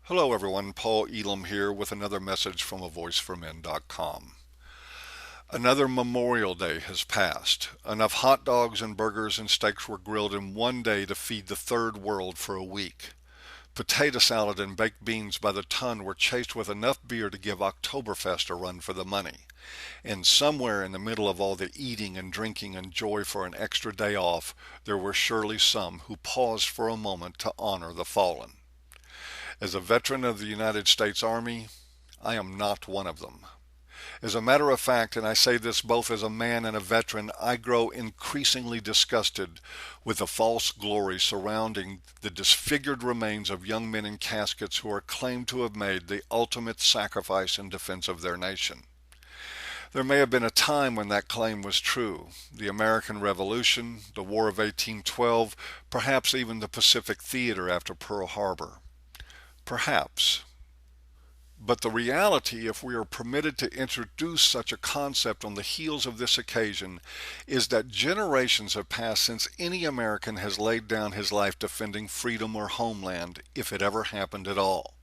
Hello everyone, Paul Elam here with another message from avoiceformen.com. Another Memorial Day has passed. Enough hot dogs and burgers and steaks were grilled in one day to feed the third world for a week. Potato salad and baked beans by the ton were chased with enough beer to give Oktoberfest a run for the money. And somewhere in the middle of all the eating and drinking and joy for an extra day off, there were surely some who paused for a moment to honor the fallen. As a veteran of the United States Army, I am not one of them. As a matter of fact, and I say this both as a man and a veteran, I grow increasingly disgusted with the false glory surrounding the disfigured remains of young men in caskets who are claimed to have made the ultimate sacrifice in defense of their nation. There may have been a time when that claim was true. The American Revolution, the War of 1812, perhaps even the Pacific Theater after Pearl Harbor. Perhaps. But the reality, if we are permitted to introduce such a concept on the heels of this occasion, is that generations have passed since any American has laid down his life defending freedom or homeland, if it ever happened at all.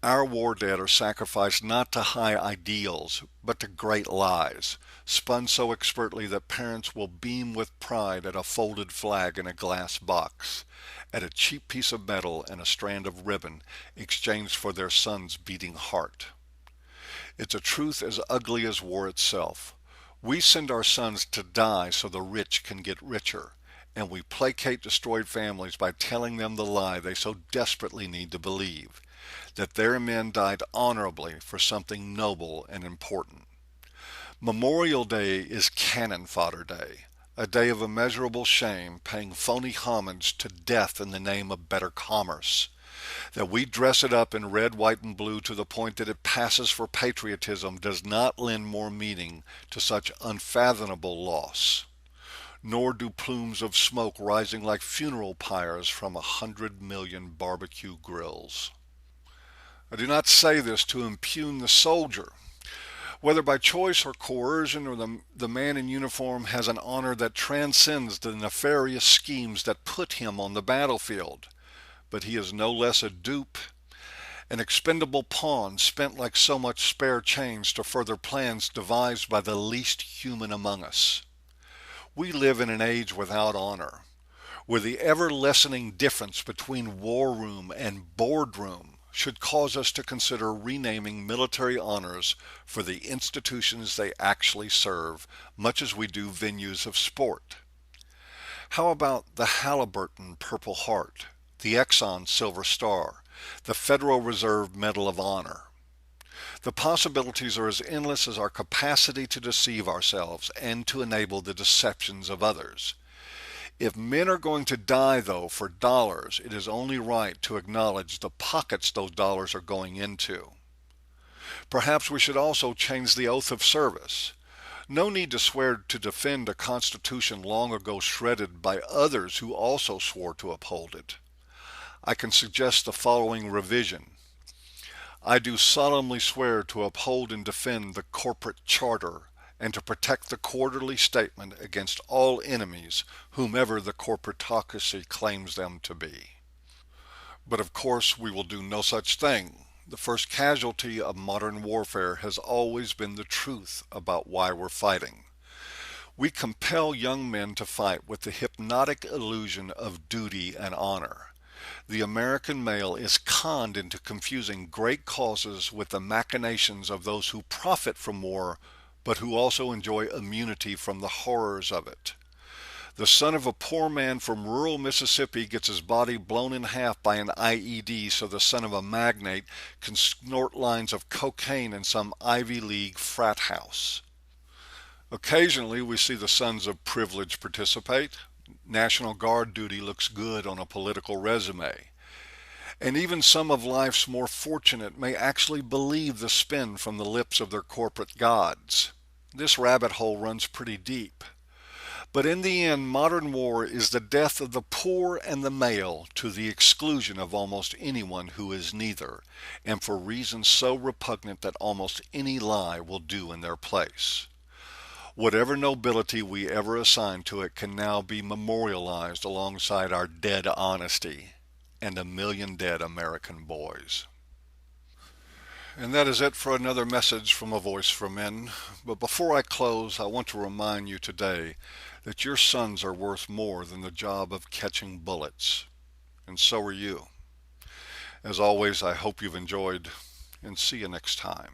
Our war dead are sacrificed not to high ideals, but to great lies, spun so expertly that parents will beam with pride at a folded flag in a glass box, at a cheap piece of metal and a strand of ribbon exchanged for their son's beating heart. It's a truth as ugly as war itself. We send our sons to die so the rich can get richer, and we placate destroyed families by telling them the lie they so desperately need to believe, that their men died honorably for something noble and important. Memorial Day is cannon fodder day, a day of immeasurable shame, paying phony homage to death in the name of better commerce. That we dress it up in red, white, and blue to the point that it passes for patriotism does not lend more meaning to such unfathomable loss. Nor do plumes of smoke rising like funeral pyres from 100 million barbecue grills. I do not say this to impugn the soldier. Whether by choice or coercion, or the man in uniform has an honor that transcends the nefarious schemes that put him on the battlefield. But he is no less a dupe, an expendable pawn spent like so much spare change to further plans devised by the least human among us. We live in an age without honor, where the ever-lessening difference between war room and boardroom should cause us to consider renaming military honors for the institutions they actually serve, much as we do venues of sport. How about the Halliburton Purple Heart, the Exxon Silver Star, the Federal Reserve Medal of Honor? The possibilities are as endless as our capacity to deceive ourselves and to enable the deceptions of others. If men are going to die, though, for dollars, it is only right to acknowledge the pockets those dollars are going into. Perhaps we should also change the oath of service. No need to swear to defend a constitution long ago shredded by others who also swore to uphold it. I can suggest the following revision. I do solemnly swear to uphold and defend the corporate charter and to protect the quarterly statement against all enemies, whomever the corporatocracy claims them to be. But of course we will do no such thing. The first casualty of modern warfare has always been the truth about why we're fighting. We compel young men to fight with the hypnotic illusion of duty and honor. The American male is conned into confusing great causes with the machinations of those who profit from war, but who also enjoy immunity from the horrors of it. The son of a poor man from rural Mississippi gets his body blown in half by an IED so the son of a magnate can snort lines of cocaine in some Ivy League frat house. Occasionally we see the sons of privilege participate. National Guard duty looks good on a political resume. And even some of life's more fortunate may actually believe the spin from the lips of their corporate gods. This rabbit hole runs pretty deep. But in the end, modern war is the death of the poor and the male to the exclusion of almost anyone who is neither, and for reasons so repugnant that almost any lie will do in their place. Whatever nobility we ever assigned to it can now be memorialized alongside our dead honesty. and a million dead American boys. And that is it for another message from A Voice for Men. But before I close, I want to remind you today that your sons are worth more than the job of catching bullets. And so are you. As always, I hope you've enjoyed, and see you next time.